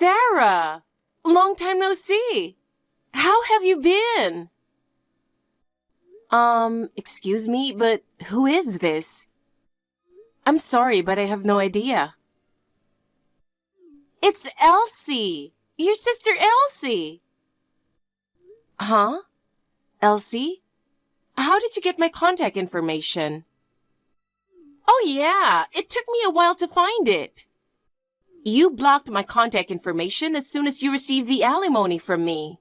Sarah! Long time no see. How have you been? Excuse me, but who is this? I'm sorry, but I have no idea. It's Elsie! Your sister Elsie! Huh? Elsie? How did you get my contact information? Oh yeah, it took me a while to find it. You blocked my contact information as soon as you received the alimony from me.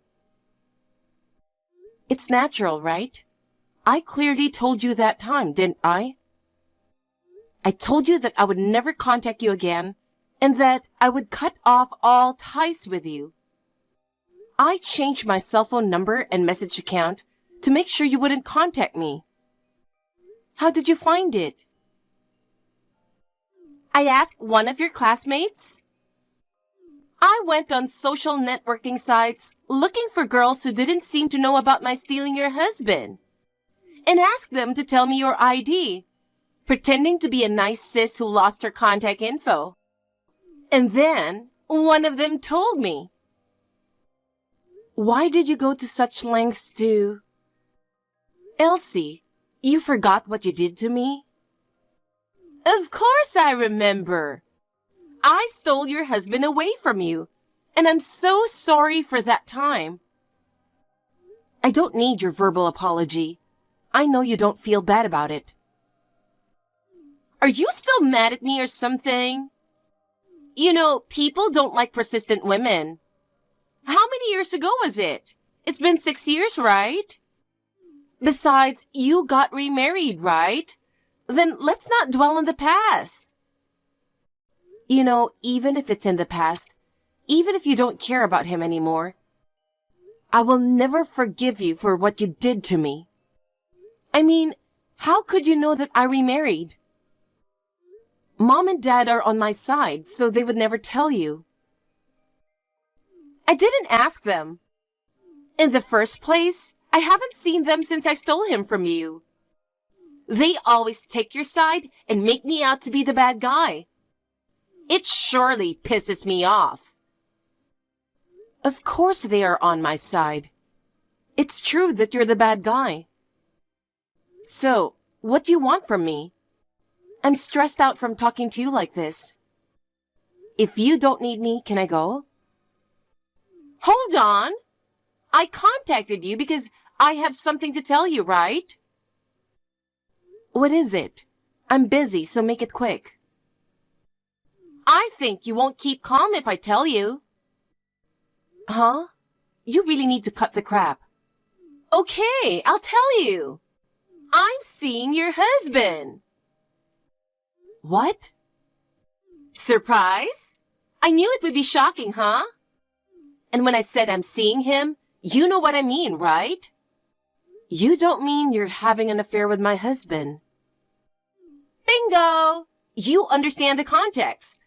It's natural, right? I clearly told you that time, didn't I? I told you that I would never contact you again and that I would cut off all ties with you. I changed my cell phone number and message account to make sure you wouldn't contact me. How did you find it? I asked one of your classmates. I went on social networking sites looking for girls who didn't seem to know about my stealing your husband and asked them to tell me your ID, pretending to be a nice sis who lost her contact info. And then one of them told me. Why did you go to such lengths to... Elsie, you forgot what you did to me? Of course I remember. I stole your husband away from you, and I'm so sorry for that time. I don't need your verbal apology. I know you don't feel bad about it. Are you still mad at me or something? You know, people don't like persistent women. How many years ago was it? It's been 6 years, right? Besides, you got remarried, right? Then let's not dwell on the past. You know, even if it's in the past, even if you don't care about him anymore, I will never forgive you for what you did to me. I mean, how could you know that I remarried? Mom and Dad are on my side, so they would never tell you. I didn't ask them. In the first place, I haven't seen them since I stole him from you. They always take your side and make me out to be the bad guy. It surely pisses me off. Of course they are on my side. It's true that you're the bad guy. So, what do you want from me? I'm stressed out from talking to you like this. If you don't need me, can I go? Hold on. I contacted you because I have something to tell you, right? What is it? I'm busy, so make it quick. I think you won't keep calm if I tell you. Huh? You really need to cut the crap. Okay, I'll tell you. I'm seeing your husband. What? Surprise? I knew it would be shocking, huh? And when I said I'm seeing him, you know what I mean, right? You don't mean you're having an affair with my husband. Bingo! You understand the context.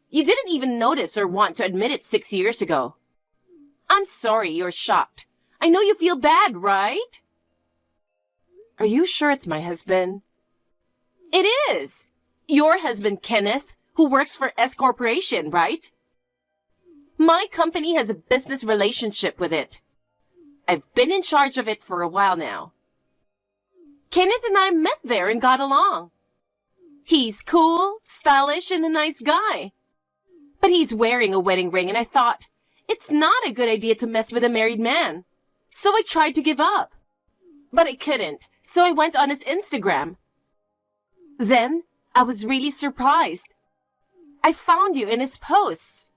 You didn't even notice or want to admit it 6 years ago. I'm sorry you're shocked. I know you feel bad, right? Are you sure it's my husband? It is. Your husband, Kenneth, who works for S Corporation, right? My company has a business relationship with it. I've been in charge of it for a while now. Kenneth and I met there and got along. He's cool, stylish, and a nice guy. But he's wearing a wedding ring, and I thought, it's not a good idea to mess with a married man. So I tried to give up. But I couldn't, so I went on his Instagram. Then, I was really surprised. I found you in his posts.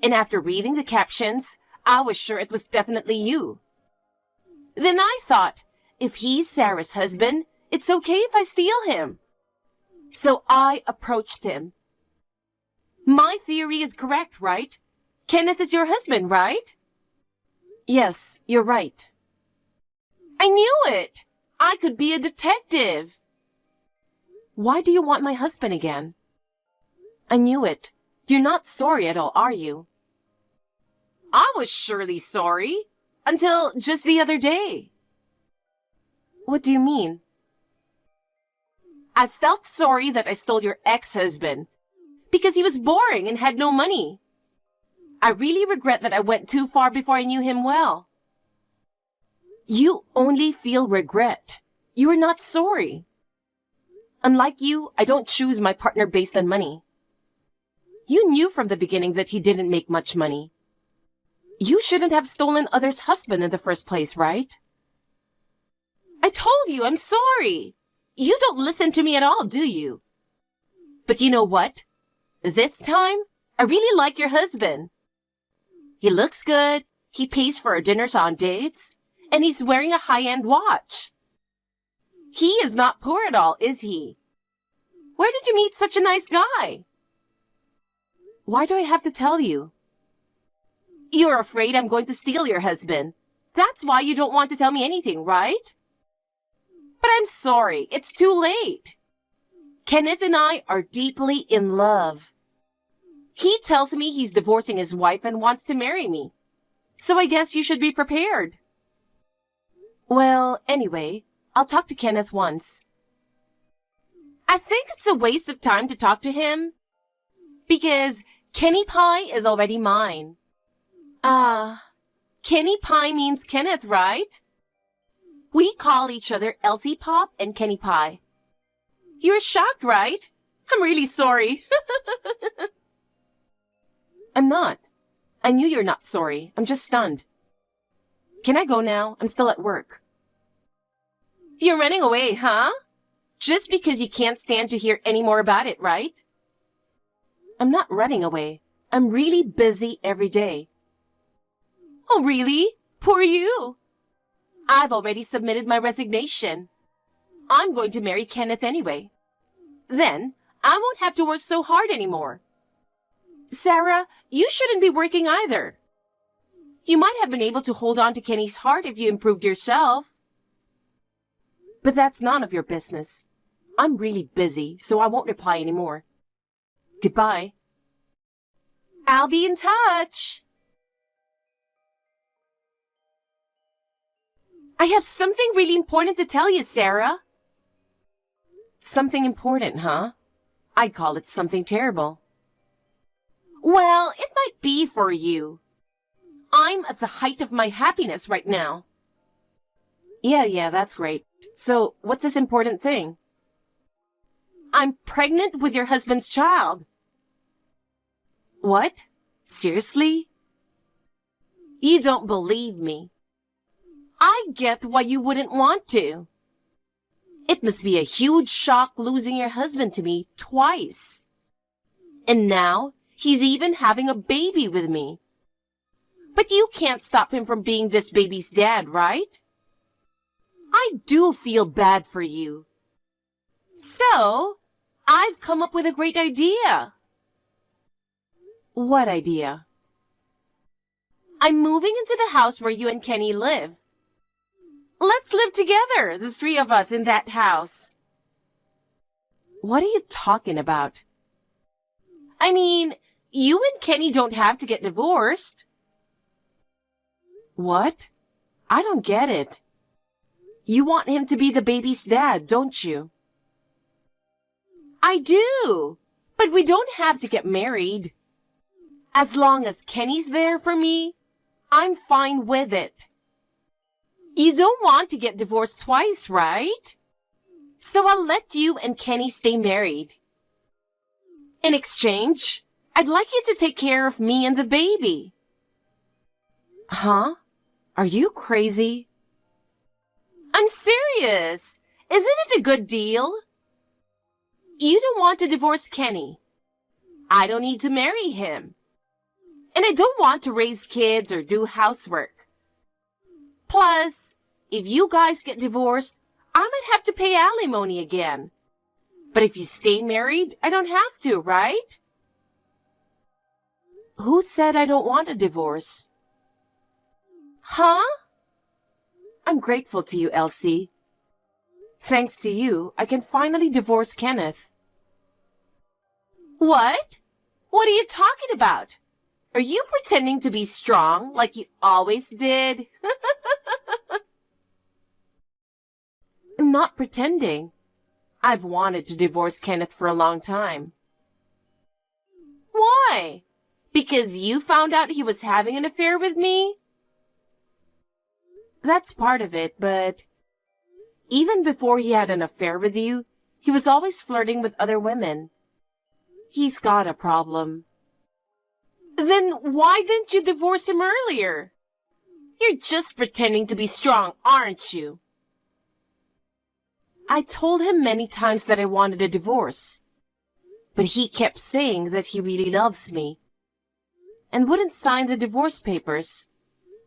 And after reading the captions, I was sure it was definitely you. Then I thought, if he's Sarah's husband, it's okay if I steal him. So I approached him. My theory is correct, right? Kenneth is your husband, right? Yes, you're right. I knew it! I could be a detective. Why do you want my husband again? I knew it. You're not sorry at all, are you? I was surely sorry. Until just the other day. What do you mean? I felt sorry that I stole your ex-husband because he was boring and had no money. I really regret that I went too far before I knew him well. You only feel regret. You are not sorry. Unlike you, I don't choose my partner based on money. You knew from the beginning that he didn't make much money. You shouldn't have stolen others' husband in the first place, right? I told you I'm sorry. You don't listen to me at all, do you? But you know what? This time, I really like your husband. He looks good, he pays for our dinners on dates, and he's wearing a high-end watch. He is not poor at all, is he? Where did you meet such a nice guy? Why do I have to tell you? You're afraid I'm going to steal your husband. That's why you don't want to tell me anything, right? But I'm sorry, it's too late. Kenneth and I are deeply in love. He tells me he's divorcing his wife and wants to marry me. So I guess you should be prepared. Well, anyway, I'll talk to Kenneth once. I think it's a waste of time to talk to him, because Kenny Pie is already mine. Kenny Pie means Kenneth, right? We call each other Elsie Pop and Kenny Pie. You're shocked, right? I'm really sorry. I'm not. I knew you're not sorry. I'm just stunned. Can I go now? I'm still at work. You're running away, huh? Just because you can't stand to hear any more about it, right? I'm not running away. I'm really busy every day. Oh, really? Poor you. I've already submitted my resignation. I'm going to marry Kenneth anyway. Then, I won't have to work so hard anymore. Sarah, you shouldn't be working either. You might have been able to hold on to Kenny's heart if you improved yourself. But that's none of your business. I'm really busy, so I won't reply anymore. Goodbye. I'll be in touch. I have something really important to tell you, Sarah. Something important, huh? I'd call it something terrible. Well, it might be for you. I'm at the height of my happiness right now. Yeah, that's great. So, what's this important thing? I'm pregnant with your husband's child. What? Seriously? You don't believe me. I get why you wouldn't want to. It must be a huge shock losing your husband to me twice. And now, he's even having a baby with me. But you can't stop him from being this baby's dad, right? I do feel bad for you. So, I've come up with a great idea. What idea? I'm moving into the house where you and Kenny live. Let's live together, the three of us in that house. What are you talking about? I mean, you and Kenny don't have to get divorced. What? I don't get it. You want him to be the baby's dad, don't you? I do, but we don't have to get married. As long as Kenny's there for me, I'm fine with it. You don't want to get divorced twice, right? So I'll let you and Kenny stay married. In exchange, I'd like you to take care of me and the baby. Huh? Are you crazy? I'm serious. Isn't it a good deal? You don't want to divorce Kenny. I don't need to marry him. And I don't want to raise kids or do housework. Plus, if you guys get divorced, I might have to pay alimony again. But if you stay married, I don't have to, right? Who said I don't want a divorce? Huh? I'm grateful to you, Elsie. Thanks to you, I can finally divorce Kenneth. What? What are you talking about? Are you pretending to be strong like you always did? I'm not pretending. I've wanted to divorce Kenneth for a long time. Why? Because you found out he was having an affair with me? That's part of it, but even before he had an affair with you, he was always flirting with other women. He's got a problem. Then why didn't you divorce him earlier? You're just pretending to be strong, aren't you? I told him many times that I wanted a divorce, but he kept saying that he really loves me and wouldn't sign the divorce papers.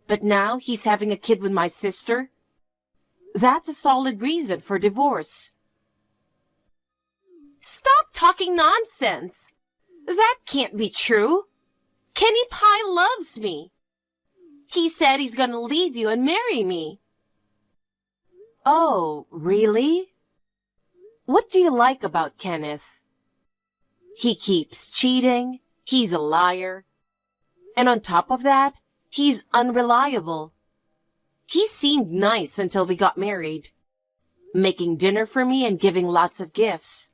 But now he's having a kid with my sister. That's a solid reason for divorce. Stop talking nonsense. That can't be true. Kenny Pie loves me. He said he's gonna leave you and marry me. Oh, really? What do you like about Kenneth? He keeps cheating, he's a liar, and on top of that, he's unreliable. He seemed nice until we got married, making dinner for me and giving lots of gifts.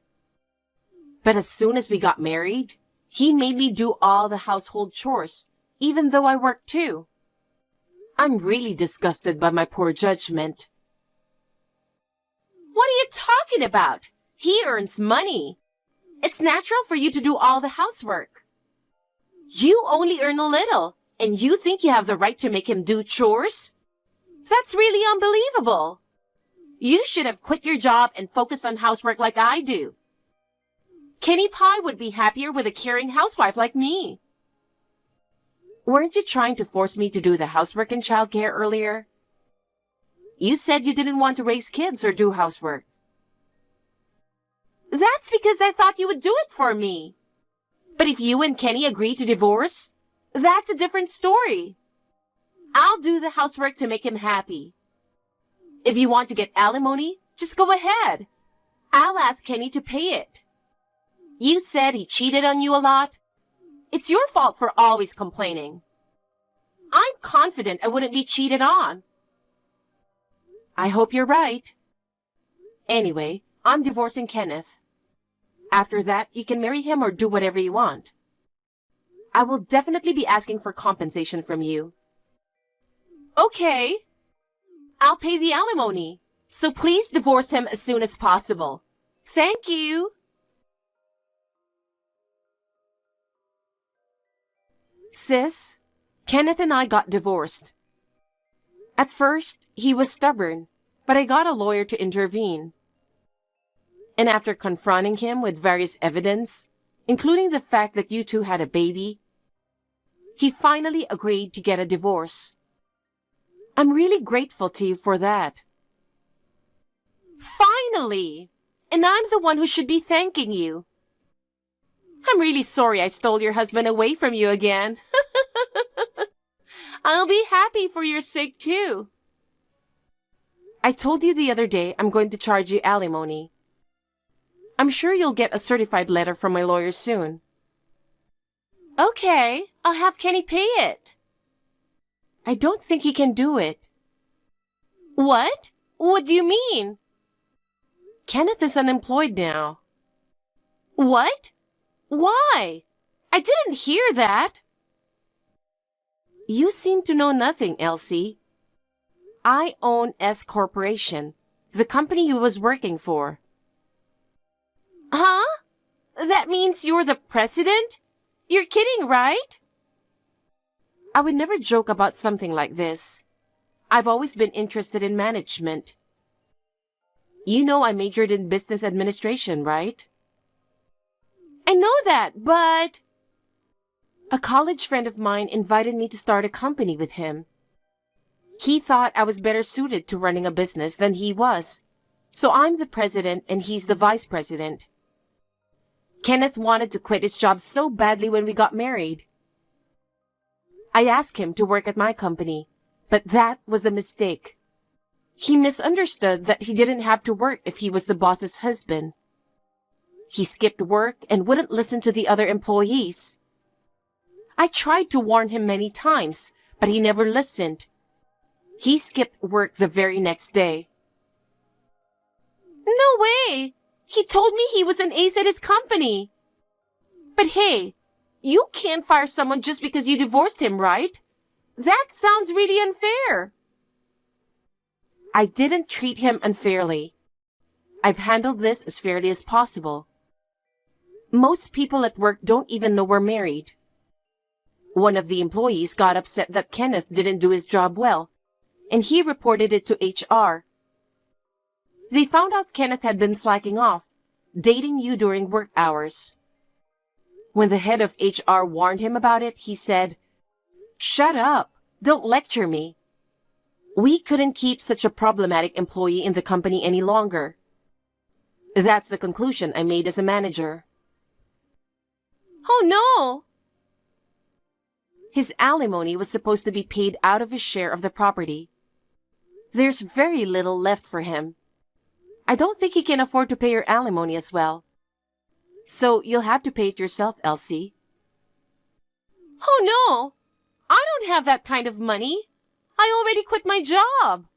But as soon as we got married, he made me do all the household chores, even though I worked too. I'm really disgusted by my poor judgment. What are you talking about? He earns money. It's natural for you to do all the housework. You only earn a little, and you think you have the right to make him do chores? That's really unbelievable. You should have quit your job and focused on housework like I do. Kenny Pie would be happier with a caring housewife like me. Weren't you trying to force me to do the housework and childcare earlier? You said you didn't want to raise kids or do housework. That's because I thought you would do it for me. But if you and Kenny agree to divorce, that's a different story. I'll do the housework to make him happy. If you want to get alimony, just go ahead. I'll ask Kenny to pay it. You said he cheated on you a lot. It's your fault for always complaining. I'm confident I wouldn't be cheated on. I hope you're right. Anyway, I'm divorcing Kenneth. After that, you can marry him or do whatever you want. I will definitely be asking for compensation from you. Okay. I'll pay the alimony. So please divorce him as soon as possible. Thank you. Sis, Kenneth and I got divorced. At first, he was stubborn, but I got a lawyer to intervene. And after confronting him with various evidence, including the fact that you two had a baby, he finally agreed to get a divorce. I'm really grateful to you for that. Finally! And I'm the one who should be thanking you. I'm really sorry I stole your husband away from you again. I'll be happy for your sake too. I told you the other day I'm going to charge you alimony. I'm sure you'll get a certified letter from my lawyer soon. Okay, I'll have Kenny pay it. I don't think he can do it. What? What do you mean? Kenneth is unemployed now. What? Why? I didn't hear that. You seem to know nothing, Elsie. I own S Corporation, the company he was working for. Huh? That means you're the president? You're kidding, right? I would never joke about something like this. I've always been interested in management. You know I majored in business administration, right? I know that, but... A college friend of mine invited me to start a company with him. He thought I was better suited to running a business than he was. So I'm the president and he's the vice president. Kenneth wanted to quit his job so badly when we got married. I asked him to work at my company, but that was a mistake. He misunderstood that he didn't have to work if he was the boss's husband. He skipped work and wouldn't listen to the other employees. I tried to warn him many times, but he never listened. He skipped work the very next day. No way! He told me he was an ace at his company. But hey, You can't fire someone just because you divorced him, right? That sounds really unfair. I didn't treat him unfairly. I've handled this as fairly as possible. Most people at work don't even know we're married. One of the employees got upset that Kenneth didn't do his job well, and he reported it to HR. They found out Kenneth had been slacking off, dating you during work hours. When the head of HR warned him about it, he said, "Shut up, don't lecture me." We couldn't keep such a problematic employee in the company any longer. That's the conclusion I made as a manager. Oh no! His alimony was supposed to be paid out of his share of the property. There's very little left for him. I don't think he can afford to pay your alimony as well. So you'll have to pay it yourself, Elsie. Oh no! I don't have that kind of money. I already quit my job.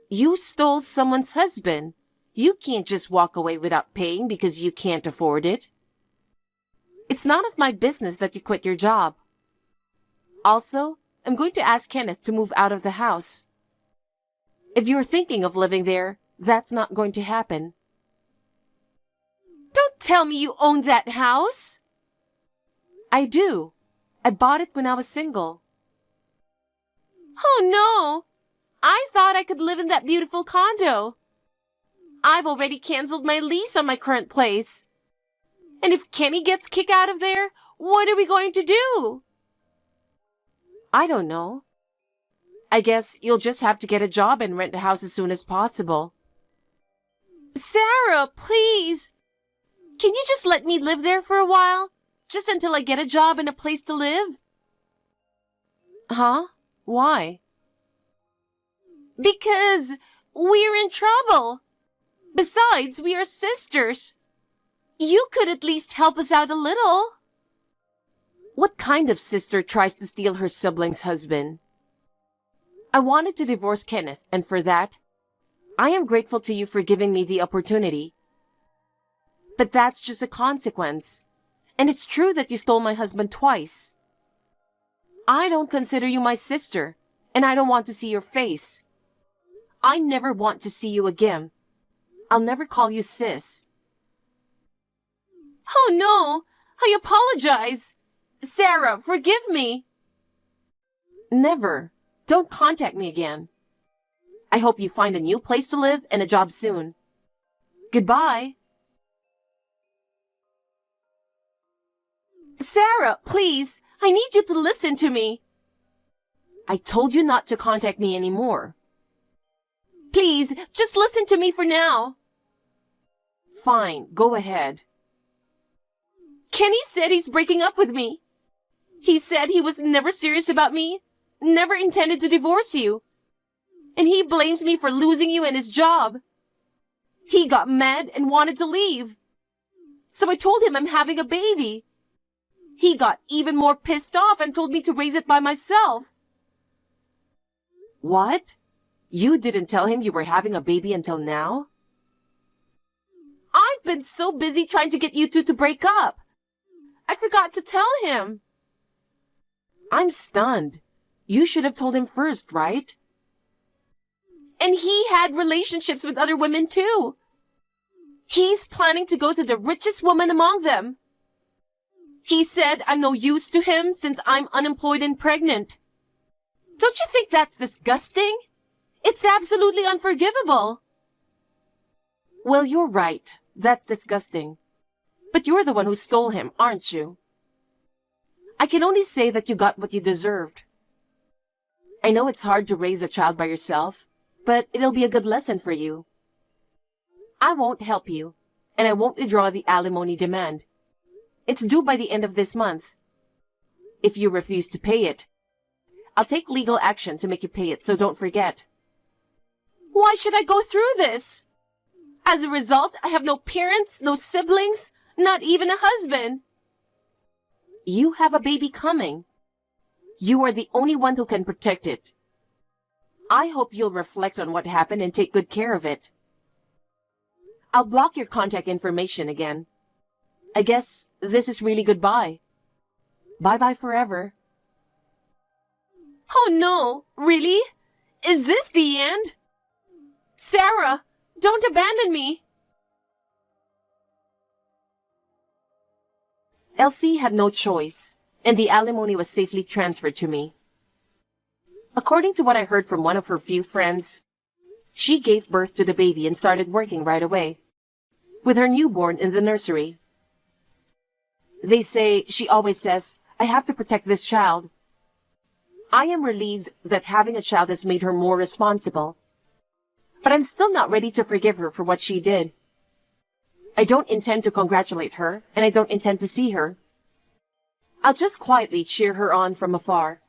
You stole someone's husband. You can't just walk away without paying because you can't afford it. It's none of my business that you quit your job. Also, I'm going to ask Kenneth to move out of the house. If you're thinking of living there, that's not going to happen. Don't tell me you own that house. I do. I bought it when I was single. Oh no! I thought I could live in that beautiful condo. I've already canceled my lease on my current place. And if Kenny gets kicked out of there, what are we going to do? I don't know. I guess you'll just have to get a job and rent a house as soon as possible. Sarah, please! Can you just let me live there for a while? Just until I get a job and a place to live? Huh? Why? Because we're in trouble. Besides, we are sisters. You could at least help us out a little. What kind of sister tries to steal her sibling's husband? I wanted to divorce Kenneth, and for that, I am grateful to you for giving me the opportunity. But that's just a consequence. And it's true that you stole my husband twice. I don't consider you my sister, and I don't want to see your face. I never want to see you again. I'll never call you sis. Oh no! I apologize! Sarah, forgive me! Never. Don't contact me again. I hope you find a new place to live and a job soon. Goodbye. Sarah, please, I need you to listen to me. I told you not to contact me anymore. Please, just listen to me for now. Fine, go ahead. Kenny said he's breaking up with me. He said he was never serious about me, never intended to divorce you. And he blames me for losing you and his job. He got mad and wanted to leave. So I told him I'm having a baby. He got even more pissed off and told me to raise it by myself. What? You didn't tell him you were having a baby until now? I've been so busy trying to get you two to break up. I forgot to tell him. I'm stunned. You should have told him first, right? And he had relationships with other women too. He's planning to go to the richest woman among them. He said I'm no use to him since I'm unemployed and pregnant. Don't you think that's disgusting? It's absolutely unforgivable. Well, you're right. That's disgusting. But you're the one who stole him, aren't you? I can only say that you got what you deserved. I know it's hard to raise a child by yourself, but it'll be a good lesson for you. I won't help you, and I won't withdraw the alimony demand. It's due by the end of this month. If you refuse to pay it, I'll take legal action to make you pay it, so don't forget. Why should I go through this? As a result, I have no parents, no siblings, not even a husband. You have a baby coming. You are the only one who can protect it. I hope you'll reflect on what happened and take good care of it. I'll block your contact information again. I guess this is really goodbye. Bye-bye forever. Oh no, really? Is this the end? Sarah, don't abandon me. Elsie had no choice, and the alimony was safely transferred to me. According to what I heard from one of her few friends, she gave birth to the baby and started working right away, with her newborn in the nursery. They say she always says, I have to protect this child. I am relieved that having a child has made her more responsible, but I'm still not ready to forgive her for what she did. I don't intend to congratulate her, and I don't intend to see her. I'll just quietly cheer her on from afar.